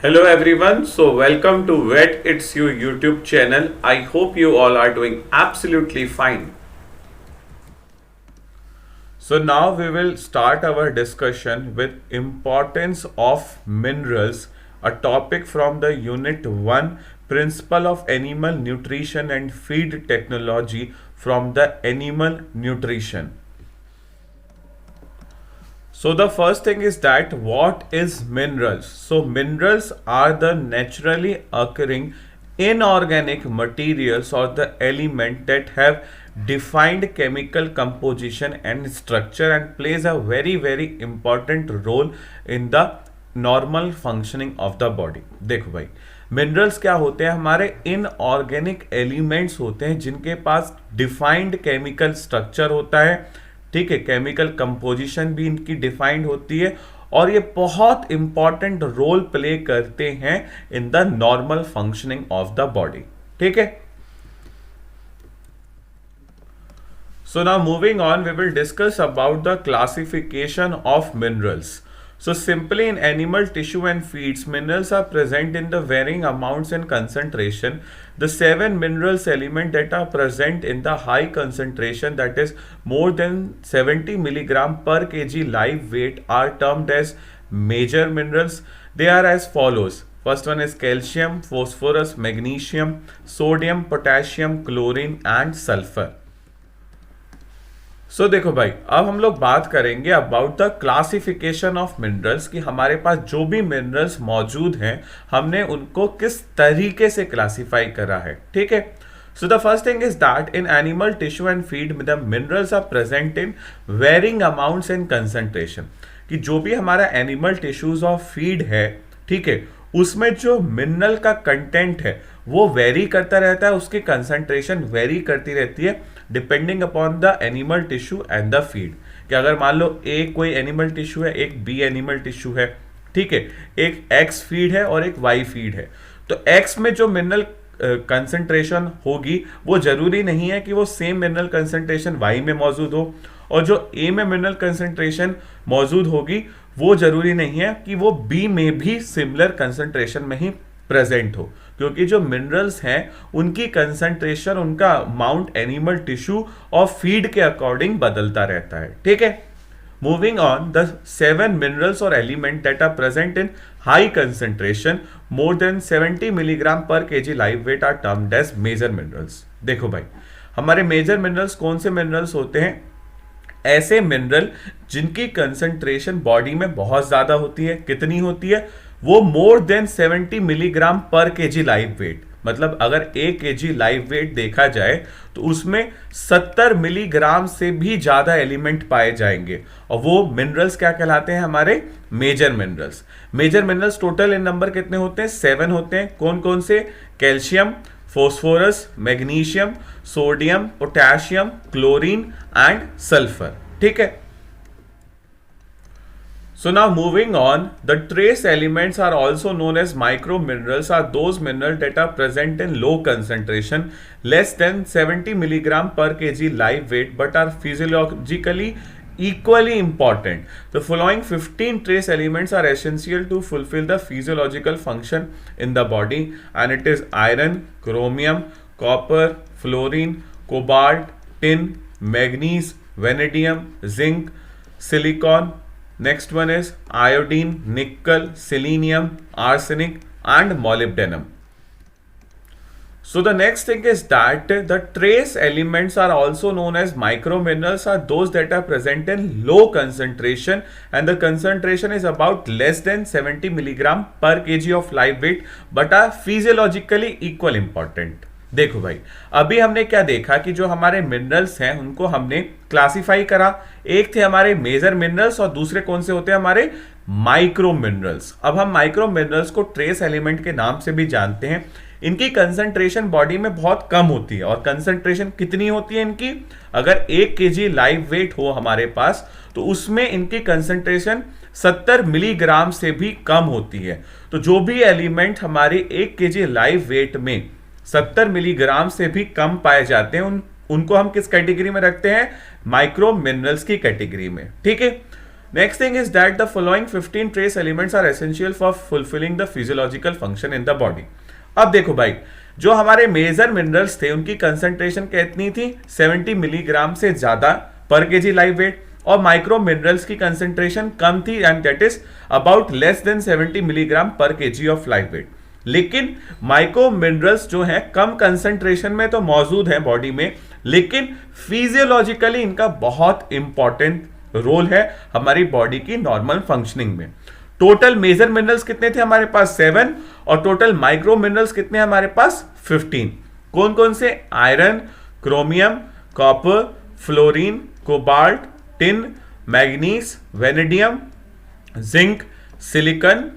Hello everyone, so welcome to Vet It's You YouTube channel. I hope you all are doing absolutely fine. So now we will start our discussion with importance of minerals, a topic from the unit 1 principle of animal nutrition and feed technology from the animal nutrition. So the first thing is that what is minerals? So minerals are the naturally occurring inorganic materials or the element that have defined chemical composition and structure and plays a very important role in the normal functioning of the body. देखो भाई, minerals क्या होते हैं? हमारे inorganic elements होते हैं जिनके पास defined chemical structure होता है, ठीक है, केमिकल कंपोजिशन भी इनकी डिफाइंड होती है और ये बहुत इंपॉर्टेंट रोल प्ले करते हैं in the normal functioning of the body, ठीक है। So now moving on, we will discuss about the classification of minerals. So simply in animal tissue and feeds, minerals are present in the varying amounts and concentration. The 7 minerals element that are present in the high concentration, that is more than 70 milligram per kg live weight, are termed as major minerals. They are as follows. First one is calcium, phosphorus, magnesium, sodium, potassium, chlorine and sulfur. सो देखो भाई, अब हम लोग बात करेंगे about the classification of minerals कि हमारे पास जो भी मिनरल्स मौजूद हैं हमने उनको किस तरीके से क्लासिफाई करा है, ठीक है। So the first thing is that in animal tissue and feed the minerals are present in varying amounts and concentration, कि जो भी हमारा एनिमल टिश्यूज ऑफ फीड है, ठीक है, उसमें जो मिनरल का कंटेंट है वो वेरी करता रहता है, उसकी कंसंट्रेशन वेरी करती रहती है depending upon the animal tissue and the feed. कि अगर मान लो एक कोई एनिमल टिश्यू है, एक बी एनिमल टिश्यू है, ठीक है, एक एक्स फीड है और एक वाई फीड है, तो एक्स में जो मिनरल कंसंट्रेशन होगी वो जरूरी नहीं है कि वो सेम मिनरल कंसंट्रेशन वाई में मौजूद हो, और जो ए में मिनरल कंसंट्रेशन मौजूद होगी वो जरूरी नहीं है कि वो बी में भी सिमिलर कंसंट्रेशन में ही प्रेजेंट हो, क्योंकि जो मिनरल्स हैं उनकी कंसंट्रेशन, उनका अमाउंट एनिमल टिश्यू और फीड के अकॉर्डिंग बदलता रहता है, ठीक है। मूविंग ऑन, द 7 मिनरल्स और element that are present in high concentration more than 70 milligram per KG live weight are termed as major minerals. देखो भाई, हमारे मेजर मिनरल्स कौन से मिनरल्स होते हैं? ऐसे मिनरल जिनकी कंसंट्रेशन बॉडी में बहुत ज्यादा होती है। कितनी होती है? वो मोर than 70 milligram per KG live wait, मतलब अगर 1 केजी लाइव वेट देखा जाए तो उसमें 70 मिलीग्राम से भी ज्यादा एलिमेंट पाए जाएंगे, और वो मिनरल्स क्या कहलाते हैं? हमारे major minerals. Major minerals total in number कितने होते हैं? 7 होते हैं। कौन कौन से? Calcium, phosphorus, magnesium, sodium, potassium, chlorine and sulphur, ठीक है। So now moving on, the trace elements are also known as micro minerals, are those minerals that are present in low concentration, less than 70 milligram per kg live weight, but are physiologically equally important. The following 15 trace elements are essential to fulfill the physiological function in the body, and it is iron, chromium, copper, fluorine, cobalt, tin, manganese, vanadium, zinc, silicon. Next one is iodine, nickel, selenium, arsenic and molybdenum. So the next thing is that the trace elements are also known as microminerals, are those that are present in low concentration, and the concentration is about less than 70 milligram per kg of live weight, but are physiologically equal important. देखो भाई, अभी हमने क्या देखा कि जो हमारे minerals हैं उनको हमने क्लासिफाई करा। एक थे हमारे मेजर मिनरल्स और दूसरे कौन से होते हैं? हमारे माइक्रो मिनरल्स। अब हम माइक्रो मिनरल्स को ट्रेस एलिमेंट के नाम से भी जानते हैं। इनकी कंसंट्रेशन बॉडी में बहुत कम होती है, और कंसंट्रेशन कितनी होती है इनकी? अगर 1 केजी लाइव वेट हो हमारे पास तो उसमें इनकी कंसंट्रेशन 70 मिलीग्राम से भी कम होती है। तो जो भी एलिमेंट हमारे 1 केजी लाइव वेट में 70 मिलीग्राम से भी कम पाए जाते हैं उनको हम किस कैटेगरी में रखते हैं? माइक्रो मिनरल्स की कैटेगरी में, ठीक है। Next thing is that the following 15 trace elements are essential for fulfilling the physiological function in the body. अब देखो भाई, जो हमारे मेजर मिनरल्स थे उनकी कंसंट्रेशन कितनी थी, 70 मिलीग्राम से ज्यादा पर केजी लाइव वेट, और माइक्रो मिनरल्स की कंसंट्रेशन कम थी and that is about less than 70 milligram per KG of live wait. लेकिन माइक्रो मिनरल्स जो हैं कम कंसंट्रेशन में तो मौजूद हैं बॉडी में, लेकिन फिजियोलॉजिकली इनका बहुत इंपॉर्टेंट रोल है हमारी बॉडी की नॉर्मल फंक्शनिंग में। टोटल मेजर मिनरल्स कितने थे हमारे पास, 7, और टोटल माइक्रो मिनरल्स कितने हमारे पास, 15। कौन कौन से, iron, chromium, copper, fluorine, cobalt, tin, manganese, vanadium, zinc, silicon,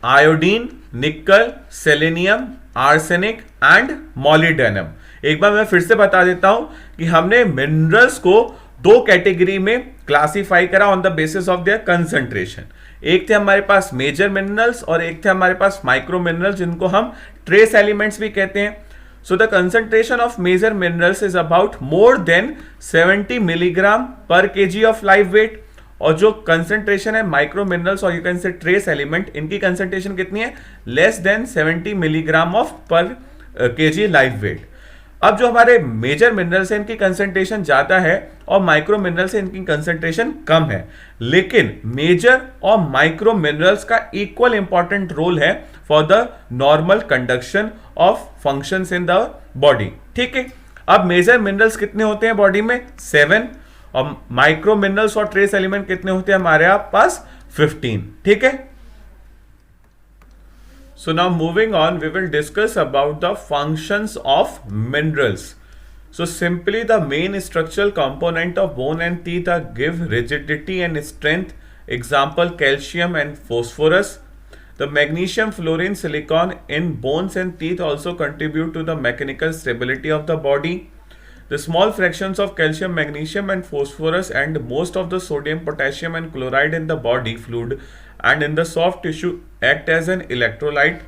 iodine, निकल, सेलेनियम, आर्सेनिक एंड मॉलिब्डेनम। एक बार मैं फिर से बता देता हूं कि हमने मिनरल्स को दो कैटेगरी में क्लासिफाई करा on the basis of their concentration. एक थे हमारे पास मेजर मिनरल्स और एक थे हमारे पास माइक्रो मिनरल्स, जिनको हम ट्रेस एलिमेंट्स भी कहते हैं। So the concentration of major minerals is about more than 70 milligram per KG of live weight, और जो कंसंट्रेशन है माइक्रो मिनरल्स और you can say trace element, इनकी कंसंट्रेशन कितनी है, less than 70 milligram of per KG live weight. अब जो हमारे मेजर मिनरल्स हैं इनकी कंसंट्रेशन ज्यादा है और माइक्रो मिनरल्स हैं इनकी कंसंट्रेशन कम है, लेकिन मेजर और माइक्रो मिनरल्स का इक्वल इंपॉर्टेंट रोल है for the normal conduction of functions in the body. ठीक है, अब मेजर मिनरल्स कितने होते हैं बॉडी में, 7, और माइक्रो मिनरल्स और ट्रेस एलिमेंट कितने होते हैं हमारे पास, 15। ठीक है, so now moving on, we will discuss about the functions of minerals. So simply the main structural component of bone and teeth are give rigidity and strength. Example, calcium and phosphorus. The magnesium, fluorine, silicon in bones and teeth also contribute to the mechanical stability of the body. The small fractions of calcium, magnesium and phosphorus and most of the sodium, potassium and chloride in the body fluid and in the soft tissue act as an electrolyte.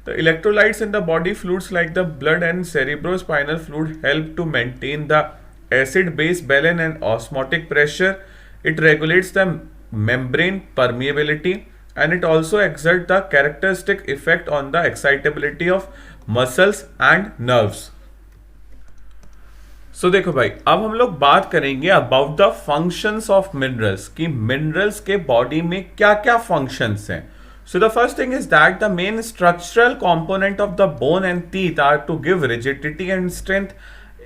The electrolytes in the body fluids like the blood and cerebrospinal fluid help to maintain the acid-base balance and osmotic pressure. It regulates the membrane permeability and it also exerts the characteristic effect on the excitability of muscles and nerves. सो देखो भाई, अब हम लोग बात करेंगे about the functions of minerals, कि minerals के body में क्या क्या फंक्शंस हैं। So the first thing is that the main structural component of the bone and teeth are to give rigidity and strength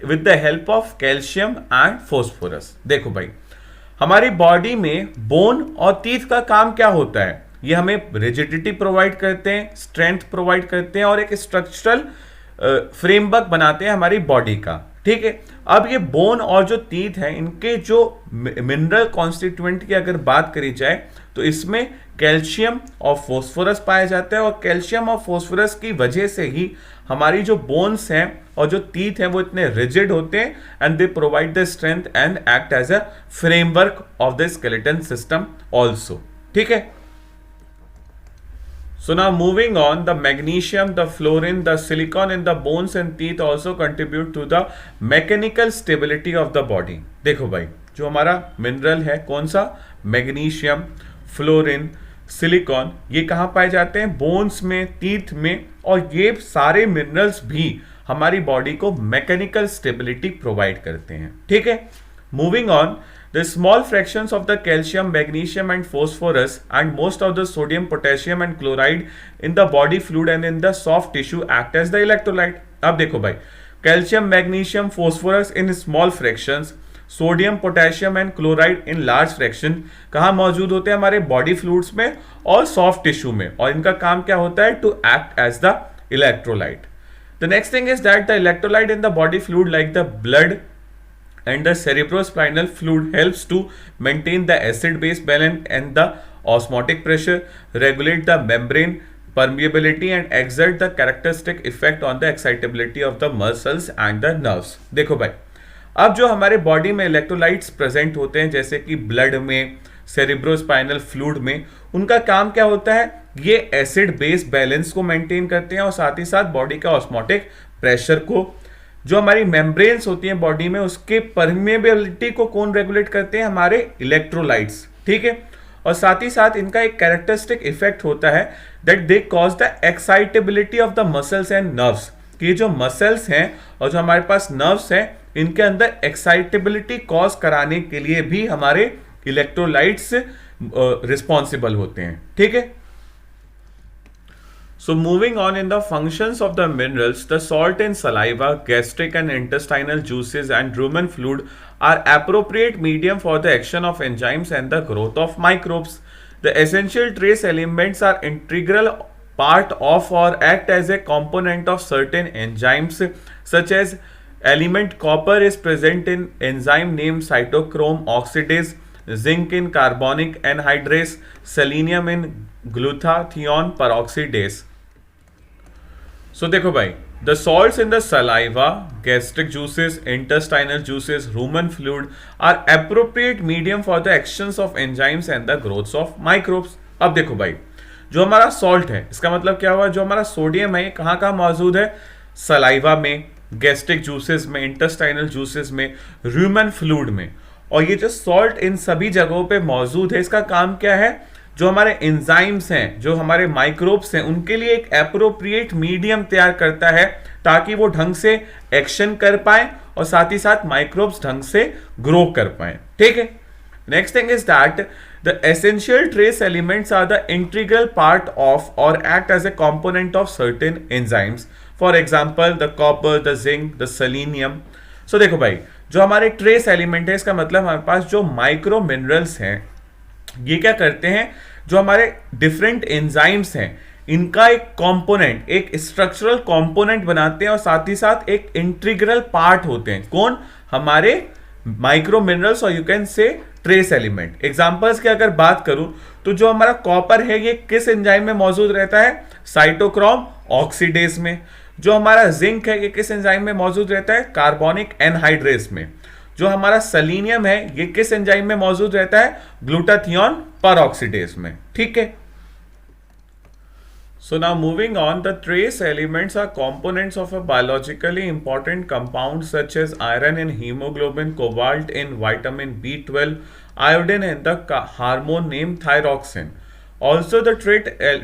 with the help of calcium and phosphorus. देखो भाई, हमारी body में bone और teeth का काम क्या होता है, ये हमें रिजिडिटी प्रोवाइड करते हैं, स्ट्रेंथ प्रोवाइड करते हैं और एक स्ट्रक्चरल फ्रेमवर्क बनाते हैं हमारी बॉडी का। ठीक है, अब ये बोन और जो टीथ है, इनके जो मिनरल कॉन्स्टिट्यूएंट की अगर बात करी जाए तो इसमें कैल्शियम और फोस्फोरस पाया जाता है, और कैल्शियम और फोस्फोरस की वजह से ही हमारी जो बोन्स हैं और जो टीथ हैं वो इतने रिजिड होते हैं and they provide the strength and act as a framework of the skeleton system also. ठीक है, so now moving on, the magnesium, the fluorine, the silicon in the bones and teeth also contribute to the mechanical stability of the body. देखो भाई, जो हमारा mineral है कौन सा, magnesium, fluorine, silicon, ये कहाँ पाए जाते हैं, बोन्स में, टीथ में, और ये सारे मिनरल्स भी हमारी बॉडी को मैकेनिकल स्टेबिलिटी प्रोवाइड करते हैं। ठीक है, moving on, the small fractions of the calcium, magnesium and phosphorus and most of the sodium, potassium and chloride in the body fluid and in the soft tissue act as the electrolyte. अब देखो भाई, calcium, magnesium, phosphorus in small fractions, sodium, potassium and chloride in large fraction कहाँ मौजूद होते हैं, हमारे body fluids में और सॉफ्ट टिश्यू में, और इनका काम क्या होता है, to act as the electrolyte. The next thing is that the electrolyte in the body fluid like the blood and the cerebrospinal fluid helps to maintain the acid-base balance and the osmotic pressure, regulate the membrane permeability and exert the characteristic effect on the excitability of the muscles and the nerves. देखो भाई, अब जो हमारे body में electrolytes present होते हैं जैसे कि ब्लड में, सेरिब्रोस्पाइनल फ्लूइड में, उनका काम क्या होता है, ये एसिड बेस बैलेंस को मेंटेन करते हैं और साथ ही साथ बॉडी का ऑस्मोटिक प्रेशर को। जो हमारी मेम्ब्रेन्स होती हैं बॉडी में, उसके परमेबिलिटी को कौन रेगुलेट करते हैं, हमारे इलेक्ट्रोलाइट्स। ठीक है। और साथ ही साथ इनका एक कैरेक्टरिस्टिक इफेक्ट होता है that they cause the excitability of the muscles and nerves, कि जो मसल्स हैं और जो हमारे पास नर्व्स हैं इनके अंदर एक्साइटेबिलिटी कॉज कराने के लिए भी हमारे इलेक्ट्रोलाइट्स रिस्पॉन्सिबल होते हैं, ठीक है। So moving on in the functions of the minerals, the salt in saliva, gastric and intestinal juices and rumen fluid are appropriate medium for the action of enzymes and the growth of microbes. The essential trace elements are integral part of or act as a component of certain enzymes such as element copper is present in enzyme named cytochrome oxidase, zinc in carbonic anhydrase, selenium in glutathione peroxidase. So देखो भाई, the salts in the saliva, gastric juices, intestinal juices, rumen fluid are appropriate medium for the actions of enzymes and the growths of microbes. अब देखो भाई, जो हमारा salt है इसका मतलब क्या हुआ, जो हमारा सोडियम है कहाँ कहाँ मौजूद है, सलाइवा में, गैस्ट्रिक जूसेस में, इंटेस्टाइनल जूसेस में, रूमेन फ्लूइड में। और ये जो सॉल्ट इन सभी जगहों पे मौजूद है इसका काम क्या है, जो हमारे एंजाइम्स हैं, जो हमारे माइक्रोब्स हैं, उनके लिए एक एप्रोप्रिएट मीडियम तैयार करता है ताकि वो ढंग से एक्शन कर पाए और साथ ही साथ माइक्रोब्स ढंग से ग्रो कर पाए, ठीक है। Next thing is that the essential trace elements are the integral part of और act as a component of certain enzymes, for example the copper, the zinc, the selenium. So देखो भाई, जो हमारे ट्रेस एलिमेंट है इसका मतलब हमारे पास जो माइक्रो मिनरल्स हैं ये क्या करते हैं, जो हमारे डिफरेंट एंजाइम्स हैं इनका एक कंपोनेंट, एक स्ट्रक्चरल कंपोनेंट बनाते हैं और साथ ही साथ एक इंटीग्रल पार्ट होते हैं। कौन, हमारे माइक्रो मिनरल्स और you can say trace element. Examples की अगर बात करूं तो जो हमारा कॉपर है ये किस एंजाइम में मौजूद रहता है, साइटोक्रोम ऑक्सीडेज में। जो हमारा जिंक है ये किस एंजाइम में मौजूद रहता है, कार्बोनिक एनहाइड्रेस में। जो हमारा सेलेनियम है ये किस एंजाइम में मौजूद रहता है, ग्लूटाथियोन पेरोक्सिडेज में, ठीक है। So now moving on, the trace elements are components of a biologically important compound such as iron in hemoglobin, cobalt in vitamin B12, iodine in the hormone named thyroxine. Also, the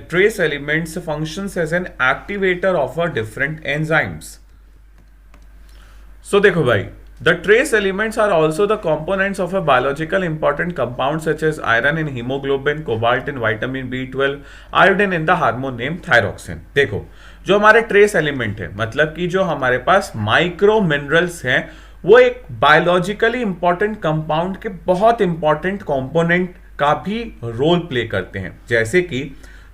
trace elements functions as an activator of a different enzymes. So देखो भाई, the trace elements are also the components of a biological important compound such as iron in hemoglobin, cobalt in vitamin B12, iodine in the hormone named thyroxine. देखो, जो हमारे trace element है मतलब कि जो हमारे पास माइक्रो मिनरल्स हैं वो एक बायोलॉजिकली इंपॉर्टेंट कंपाउंड के बहुत इंपॉर्टेंट कंपोनेंट का भी रोल प्ले करते हैं। जैसे कि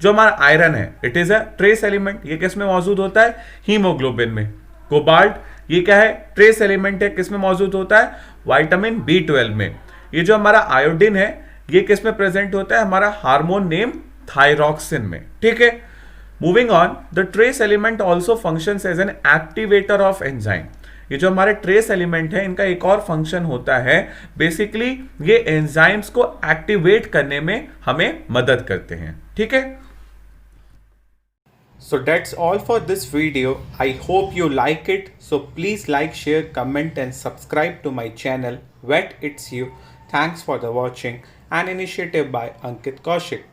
जो हमारा आयरन है it is a trace element, ये किस में मौजूद होता है, हीमोग्लोबिन में। कोबाल्ट ये क्या है, ट्रेस एलिमेंट है, किस में मौजूद होता है, विटामिन B12 में। ये जो हमारा आयोडीन है ये किस में प्रेजेंट होता है, हमारा हार्मोन नेम थायरॉक्सिन में, ठीक है। Moving on, the trace element also functions as an activator of enzyme. ये जो हमारे ट्रेस एलिमेंट है इनका एक और फंक्शन होता है, बेसिकली ये एंजाइम्स को एक्टिवेट करने में हमें मदद करते हैं, ठीक है। So that's all for this video. I hope you like it. So please like, share, comment and subscribe to my channel Vet It's You. Thanks for the watching. An initiative by Ankit Kaushik.